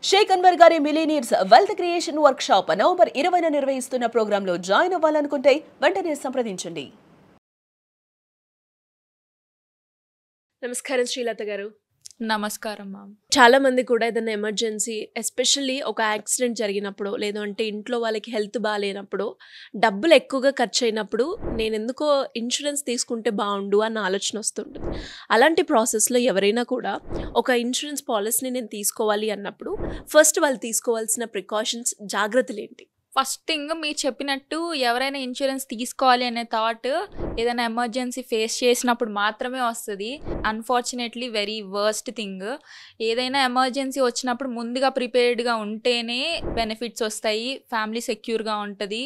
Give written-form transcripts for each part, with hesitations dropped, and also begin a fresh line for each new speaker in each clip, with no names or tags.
షేక్ అన్వర్ గారి millionaires wealth creation workshop November 20న నిర్వహిస్తున్న ప్రోగ్రాంలో జాయిన్ అవ్వాలనుకుంటే వెంటనే సంప్రదించండి.
నమస్కారం శ్రీలత గారు.
నమస్కారం మ్యామ్.
చాలా మంది కూడా ఏదైనా ఎమర్జెన్సీ, ఎస్పెషల్లీ ఒక యాక్సిడెంట్ జరిగినప్పుడు, లేదంటే ఇంట్లో వాళ్ళకి హెల్త్ బాగాలేనప్పుడు, డబ్బులు ఎక్కువగా ఖర్చు అయినప్పుడు నేను ఎందుకో ఇన్సూరెన్స్ తీసుకుంటే బాగుండు అన్న ఆలోచన వస్తుంటుంది. అలాంటి ప్రాసెస్లో ఎవరైనా కూడా ఒక ఇన్సూరెన్స్ పాలసీని నేను తీసుకోవాలి అన్నప్పుడు ఫస్ట్ వాళ్ళు తీసుకోవాల్సిన ప్రికాషన్స్, జాగ్రత్తలు ఏంటి?
ఫస్ట్ థింగ్ మీరు చెప్పినట్టు ఎవరైనా ఇన్సూరెన్స్ తీసుకోవాలి అనే థాట్ ఏదైనా ఎమర్జెన్సీ ఫేస్ చేసినప్పుడు మాత్రమే వస్తుంది. Unfortunately very worst thing. ఏదైనా ఎమర్జెన్సీ వచ్చినప్పుడు ముందుగా ప్రిపేర్డ్గా ఉంటేనే బెనిఫిట్స్ వస్తాయి, ఫ్యామిలీ సెక్యూర్గా ఉంటుంది.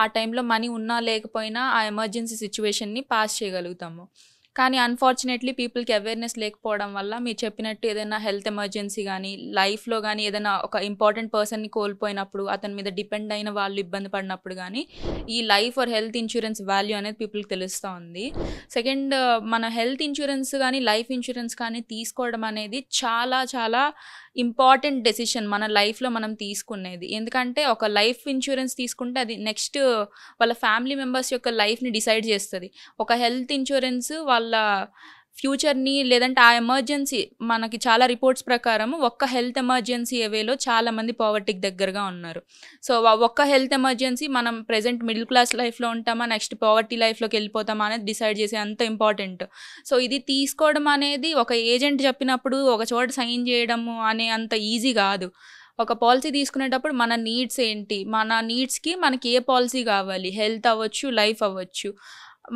ఆ టైంలో మనీ ఉన్నా లేకపోయినా ఆ ఎమర్జెన్సీ సిచ్యువేషన్ని పాస్ చేయగలుగుతాము. కానీ అన్ఫార్చునేట్లీ పీపుల్కి అవేర్నెస్ లేకపోవడం వల్ల మీరు చెప్పినట్టు ఏదైనా హెల్త్ ఎమర్జెన్సీ కానీ, లైఫ్లో కానీ ఏదైనా ఒక ఇంపార్టెంట్ పర్సన్ని కోల్పోయినప్పుడు, అతని మీద డిపెండ్ అయిన వాళ్ళు ఇబ్బంది పడినప్పుడు కానీ ఈ life or health insurance value అనేది పీపుల్కి తెలుస్తూ ఉంది. సెకండ్, మన హెల్త్ ఇన్సూరెన్స్ కానీ లైఫ్ ఇన్సూరెన్స్ కానీ తీసుకోవడం అనేది చాలా చాలా ఇంపార్టెంట్ డెసిషన్ మన లైఫ్లో మనం తీసుకునేది. ఎందుకంటే ఒక లైఫ్ ఇన్సూరెన్స్ తీసుకుంటే అది నెక్స్ట్ వాళ్ళ ఫ్యామిలీ మెంబర్స్ యొక్క లైఫ్ని డిసైడ్ చేస్తుంది. ఒక హెల్త్ ఇన్సూరెన్స్ వాళ్ళ ఫ్యూచర్ని, లేదంటే ఆ ఎమర్జెన్సీ, మనకి చాలా రిపోర్ట్స్ ప్రకారం ఒక్క హెల్త్ ఎమర్జెన్సీ అవేలో చాలామంది పావర్టీకి దగ్గరగా ఉన్నారు. సో ఒక్క హెల్త్ ఎమర్జెన్సీ మనం ప్రెజెంట్ మిడిల్ క్లాస్ లైఫ్లో ఉంటామా, నెక్స్ట్ పావర్టీ లైఫ్లోకి వెళ్ళిపోతామా అనేది డిసైడ్ చేసే అంత ఇంపార్టెంట్. సో ఇది తీసుకోవడం అనేది ఒక ఏజెంట్ చెప్పినప్పుడు ఒక చోట సైన్ చేయడము అనే అంత ఈజీ కాదు. ఒక పాలసీ తీసుకునేటప్పుడు మన నీడ్స్ ఏంటి, మన నీడ్స్కి మనకి ఏ పాలసీ కావాలి, హెల్త్ అవ్వచ్చు, లైఫ్ అవ్వచ్చు,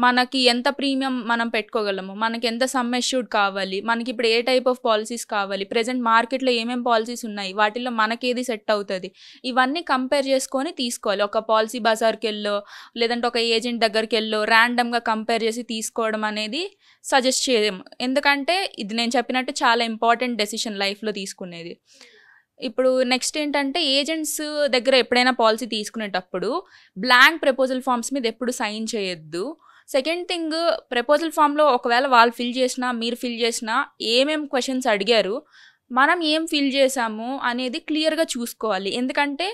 మనకి ఎంత ప్రీమియం మనం పెట్టుకోగలము, మనకి ఎంత సమ్ అష్యూర్డ్ కావాలి, మనకి ఇప్పుడు ఏ టైప్ ఆఫ్ పాలసీస్ కావాలి, ప్రెజెంట్ మార్కెట్లో ఏమేమి పాలసీస్ ఉన్నాయి, వాటిల్లో మనకేది సెట్ అవుతుంది, ఇవన్నీ కంపేర్ చేసుకొని తీసుకోవాలి. ఒక పాలసీ బజార్కి వెళ్ళో లేదంటే ఒక ఏజెంట్ దగ్గరికి వెళ్ళో ర్యాండమ్గా కంపేర్ చేసి తీసుకోవడం అనేది సజెస్ట్ చేయము. ఎందుకంటే ఇది నేను చెప్పినట్టు చాలా ఇంపార్టెంట్ డెసిషన్ లైఫ్లో తీసుకునేది. ఇప్పుడు నెక్స్ట్ ఏంటంటే, ఏజెంట్స్ దగ్గర ఎప్పుడైనా పాలసీ తీసుకునేటప్పుడు బ్లాంక్ ప్రపోజల్ ఫామ్స్ మీద ఎప్పుడు సైన్ చేయొద్దు. సెకండ్ థింగ్, ప్రపోజల్ ఫామ్లో ఒకవేళ వాళ్ళు ఫిల్ చేసినా మీరు ఫిల్ చేసినా ఏమేమి క్వశ్చన్స్ అడిగారు, మనం ఏం ఫిల్ చేసాము అనేది క్లియర్గా చూసుకోవాలి. ఎందుకంటే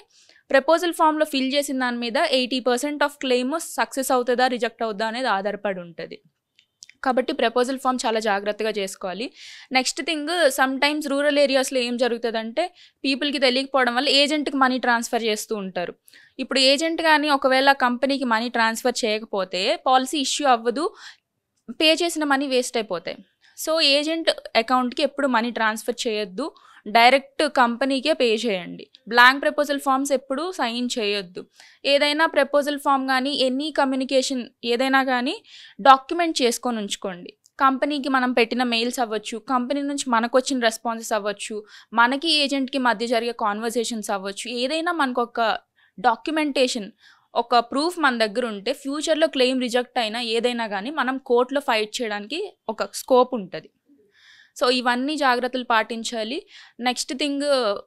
ప్రపోజల్ ఫామ్లో ఫిల్ చేసిన దాని మీద 80% ఆఫ్ క్లెయిమ్ సక్సెస్ అవుతుందా రిజెక్ట్ అవుతుందా అనేది ఆధారపడి ఉంటుంది. కాబట్టి ప్రపోజల్ ఫామ్ చాలా జాగ్రత్తగా చేసుకోవాలి. Next thing, some times rural ఏరియాస్లో ఏం జరుగుతుందంటే పీపుల్కి తెలియకపోవడం వల్ల ఏజెంట్కి మనీ ట్రాన్స్ఫర్ చేస్తూ ఉంటారు. ఇప్పుడు ఏజెంట్ కానీ ఒకవేళ కంపెనీకి మనీ ట్రాన్స్ఫర్ చేయకపోతే పాలసీ ఇష్యూ అవ్వదు, పే చేసిన మనీ వేస్ట్ అయిపోతాయి. సో ఏజెంట్ అకౌంట్కి ఎప్పుడు మనీ ట్రాన్స్ఫర్ చేయొద్దు, డైరెక్ట్ కంపెనీకే పే చేయండి. బ్లాంక్ ప్రపోజల్ ఫామ్స్ ఎప్పుడు సైన్ చేయొద్దు. ఏదైనా ప్రపోజల్ ఫామ్ కానీ ఎనీ కమ్యూనికేషన్ ఏదైనా కానీ డాక్యుమెంట్ చేసుకొని ఉంచుకోండి. కంపెనీకి మనం పెట్టిన మెయిల్స్ అవ్వచ్చు, కంపెనీ నుంచి మనకు వచ్చిన రెస్పాన్సెస్ అవ్వచ్చు, మనకి ఏజెంట్కి మధ్య జరిగే కాన్వర్జేషన్స్ అవ్వచ్చు, ఏదైనా మనకు ఒక డాక్యుమెంటేషన్, ఒక ప్రూఫ్ మన దగ్గర ఉంటే ఫ్యూచర్లో క్లెయిమ్ రిజెక్ట్ అయినా ఏదైనా కానీ మనం కోర్టులో ఫైట్ చేయడానికి ఒక స్కోప్ ఉంటుంది. సో ఇవన్నీ జాగ్రత్తలు పాటించాలి. నెక్స్ట్ థింగ్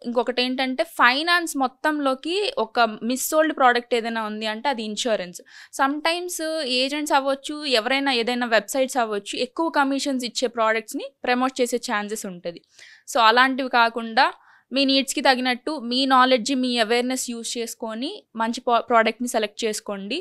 ఇంకొకటి ఏంటంటే, ఫైనాన్స్ మొత్తంలోకి ఒక మిస్సోల్డ్ ప్రోడక్ట్ ఏదైనా ఉంది అంటే అది ఇన్సూరెన్స్. సమ్ టైమ్స్ ఏజెంట్స్ అవ్వచ్చు, ఎవరైనా ఏదైనా వెబ్సైట్స్ అవ్వచ్చు, ఎక్కువ కమిషన్స్ ఇచ్చే ప్రోడక్ట్స్ని ప్రమోట్ చేసే ఛాన్సెస్ ఉంటుంది. సో అలాంటివి కాకుండా మీ నీడ్స్కి తగినట్టు మీ నాలెడ్జ్, మీ అవేర్నెస్ యూజ్ చేసుకొని మంచి ప్రోడక్ట్ని సెలెక్ట్ చేసుకోండి.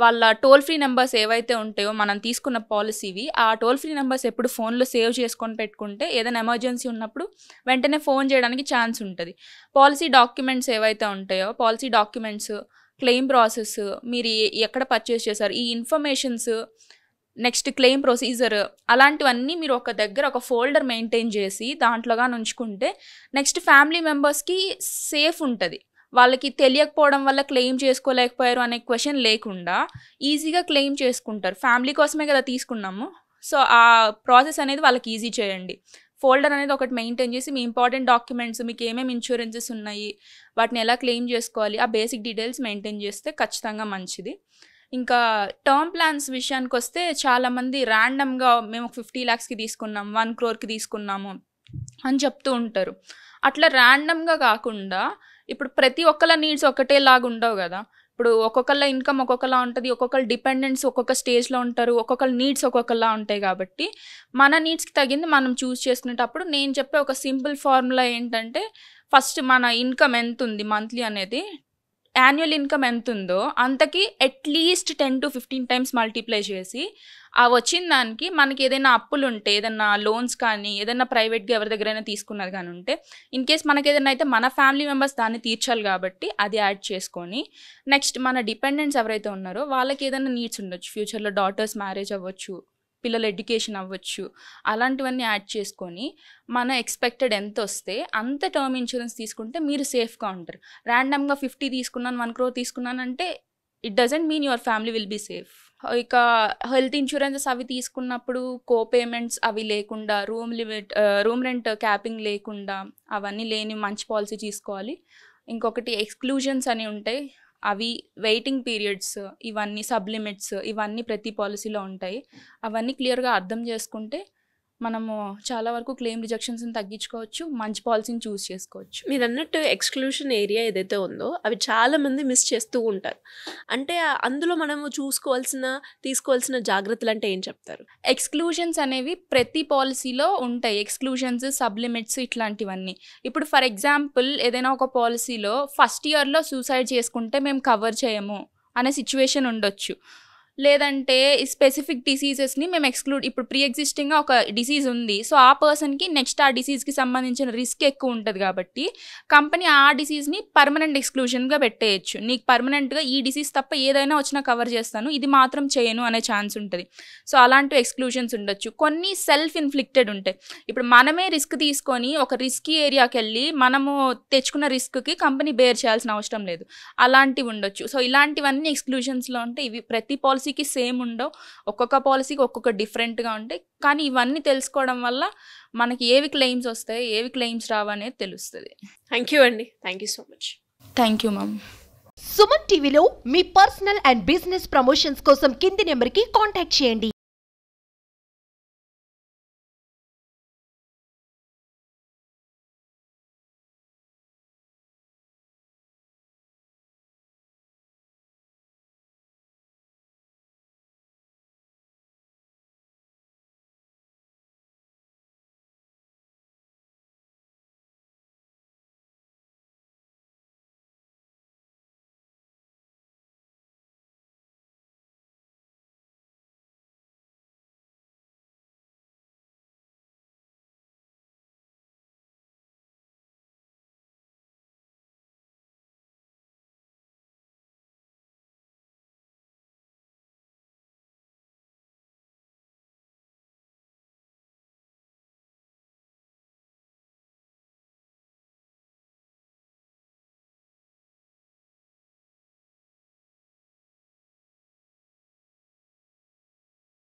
వాళ్ళ టోల్ ఫ్రీ నెంబర్స్ ఏవైతే ఉంటాయో మనం తీసుకున్న పాలసీవి, ఆ టోల్ ఫ్రీ నెంబర్స్ ఎప్పుడు ఫోన్లో సేవ్ చేసుకొని పెట్టుకుంటే ఏదైనా ఎమర్జెన్సీ ఉన్నప్పుడు వెంటనే ఫోన్ చేయడానికి ఛాన్స్ ఉంటుంది. పాలసీ డాక్యుమెంట్స్ ఏవైతే ఉంటాయో, పాలసీ డాక్యుమెంట్స్, క్లెయిమ్ ప్రాసెస్, మీరు ఎక్కడ పర్చేస్ చేశారు, ఈ ఇన్ఫర్మేషన్స్, నెక్స్ట్ క్లెయిమ్ ప్రొసీజర్, అలాంటివన్నీ మీరు ఒక దగ్గర ఒక ఫోల్డర్ మెయింటైన్ చేసి దాంట్లోగా ఉంచుకుంటే నెక్స్ట్ ఫ్యామిలీ మెంబర్స్కి సేఫ్ ఉంటుంది. వాళ్ళకి తెలియకపోవడం వల్ల క్లెయిమ్ చేసుకోలేకపోయారు అనే క్వశ్చన్ లేకుండా ఈజీగా క్లెయిమ్ చేసుకుంటారు. ఫ్యామిలీ కోసమే కదా తీసుకున్నాము. సో ఆ ప్రాసెస్ అనేది వాళ్ళకి ఈజీ చేయండి. ఫోల్డర్ అనేది ఒకటి మెయింటైన్ చేసి మీ ఇంపార్టెంట్ డాక్యుమెంట్స్, మీకు ఏమేమి ఇన్సూరెన్సెస్ ఉన్నాయి, వాటిని ఎలా క్లెయిమ్ చేసుకోవాలి, ఆ బేసిక్ డీటెయిల్స్ మెయింటైన్ చేస్తే ఖచ్చితంగా మంచిది. ఇంకా టర్మ్ ప్లాన్స్ విషయానికి వస్తే చాలామంది ర్యాండమ్గా మేము 50 lakhsకి తీసుకున్నాం, 1 crore తీసుకున్నాము అని చెప్తూ ఉంటారు. అట్లా ర్యాండమ్గా కాకుండా ఇప్పుడు ప్రతి ఒక్కళ్ళ నీడ్స్ ఒకటేలాగా ఉండవు కదా. ఇప్పుడు ఒక్కొక్కళ్ళ ఇన్కమ్ ఒక్కొక్కలా ఉంటుంది, ఒక్కొక్కరు డిపెండెంట్స్ ఒక్కొక్క స్టేజ్లో ఉంటారు, ఒక్కొక్కళ్ళ నీడ్స్ ఒక్కొక్కలా ఉంటాయి. కాబట్టి మన నీడ్స్కి తగింది మనం చూస్ చేసుకునేటప్పుడు నేను చెప్పే ఒక సింపుల్ ఫార్ములా ఏంటంటే ఫస్ట్ మన ఇన్కమ్ ఎంత ఉంది మంత్లీ అనేది, యాన్యువల్ ఇన్కమ్ ఎంత ఉందో అంతకి అట్లీస్ట్ 10 to 15 టైమ్స్ మల్టిప్లై చేసి ఆ వచ్చిన దానికి మనకి ఏదైనా అప్పులు ఉంటే, ఏదైనా లోన్స్ కానీ ఏదైనా ప్రైవేట్గా ఎవరి దగ్గరైనా తీసుకున్నది కానీ ఉంటే, ఇన్ కేస్ మనకి ఏదైనా అయితే మన ఫ్యామిలీ మెంబర్స్ దాన్ని తీర్చాలి కాబట్టి అది యాడ్ చేసుకొని, నెక్స్ట్ మన డిపెండెంట్స్ ఎవరైతే ఉన్నారో వాళ్ళకి ఏదైనా నీడ్స్ ఉండొచ్చు, ఫ్యూచర్లో డాటర్స్ మ్యారేజ్ అవ్వచ్చు, పిల్లల ఎడ్యుకేషన్ అవ్వచ్చు, అలాంటివన్నీ యాడ్ చేసుకొని మన ఎక్స్పెక్టెడ్ ఎంత వస్తే అంత టర్మ్ ఇన్సూరెన్స్ తీసుకుంటే మీరు సేఫ్గా ఉంటారు. ర్యాండమ్గా 50 తీసుకున్నాను, 1 crore తీసుకున్నానంటే it doesn't mean your family will be safe. ఇక హెల్త్ ఇన్సూరెన్సెస్ అవి తీసుకున్నప్పుడు పేమెంట్స్ అవి లేకుండా, రూమ్ రెంట్ క్యాపింగ్ లేకుండా, అవన్నీ లేని మంచి పాలసీ తీసుకోవాలి. ఇంకొకటి ఎక్స్క్లూజన్స్ అని ఉంటాయి, అవి వెయిటింగ్ పీరియడ్స్, ఇవన్నీ సబ్లిమిట్స్, ఇవన్నీ ప్రతి పాలసీలో ఉంటాయి. అవన్నీ క్లియర్గా అర్థం చేసుకుంటే మనము చాలా వరకు క్లెయిమ్ రిజెక్షన్స్ని తగ్గించుకోవచ్చు, మంచి పాలసీని చూస్ చేసుకోవచ్చు.
మీరు అన్నట్టు ఎక్స్క్లూషన్ ఏరియా ఏదైతే ఉందో అవి చాలామంది మిస్ చేస్తూ ఉంటారు. అంటే అందులో మనము తీసుకోవాల్సిన జాగ్రత్తలు అంటే ఏం చెప్తారు?
ఎక్స్క్లూజన్స్ అనేవి ప్రతి పాలసీలో ఉంటాయి. ఎక్స్క్లూజన్స్, సబ్లిమిట్స్ ఇట్లాంటివన్నీ. ఇప్పుడు ఫర్ ఎగ్జాంపుల్ ఏదైనా ఒక పాలసీలో ఫస్ట్ ఇయర్లో సూసైడ్ చేసుకుంటే మేము కవర్ చేయము అనే సిచ్యువేషన్ ఉండొచ్చు. లేదంటే స్పెసిఫిక్ డిసీజెస్ని మేము ఇప్పుడు ప్రీ ఎగ్జిస్టింగ్గా ఒక డిసీజ్ ఉంది, సో ఆ పర్సన్కి నెక్స్ట్ ఆ డిసీజ్కి సంబంధించిన రిస్క్ ఎక్కువ ఉంటుంది కాబట్టి కంపెనీ ఆ డిసీజ్ని పర్మనెంట్ ఎక్స్క్లూజన్గా పెట్టేయచ్చు. నీకు పర్మనెంట్గా ఈ డిసీజ్ తప్ప ఏదైనా వచ్చినా కవర్ చేస్తాను, ఇది మాత్రం చేయను అనే ఛాన్స్ ఉంటుంది. సో అలాంటి ఎక్స్క్లూజన్స్ ఉండొచ్చు. కొన్ని సెల్ఫ్ ఇన్ఫ్లిక్టెడ్ ఉంటాయి. ఇప్పుడు మనమే రిస్క్ తీసుకొని ఒక రిస్కీ ఏరియాకి వెళ్ళి మనము తెచ్చుకున్న రిస్క్కి కంపెనీ బేర్ చేయాల్సిన అవసరం లేదు, అలాంటివి ఉండొచ్చు. సో ఇలాంటివన్నీ ఎక్స్క్లూజన్స్లో ఉంటే ఇవి ప్రతి పాలసీకి సేమ్ ఉండవు, ఒక్కొక్క పాలసీకి ఒక్కొక్క డిఫరెంట్గా ఉంటాయి. కానీ ఇవన్నీ తెలుసుకోవడం వల్ల మనకి ఏవి క్లెయిమ్స్ వస్తాయి, ఏవి క్లెయిమ్స్ రావనేది తెలుస్తుంది.
థ్యాంక్ యూ అండి, thank you so much.
Thank you ma'am.
Suman టీవీలో మీ పర్సనల్ అండ్ బిజినెస్ ప్రమోషన్స్ కోసం కింది నెంబర్కి కాంటాక్ట్ చేయండి.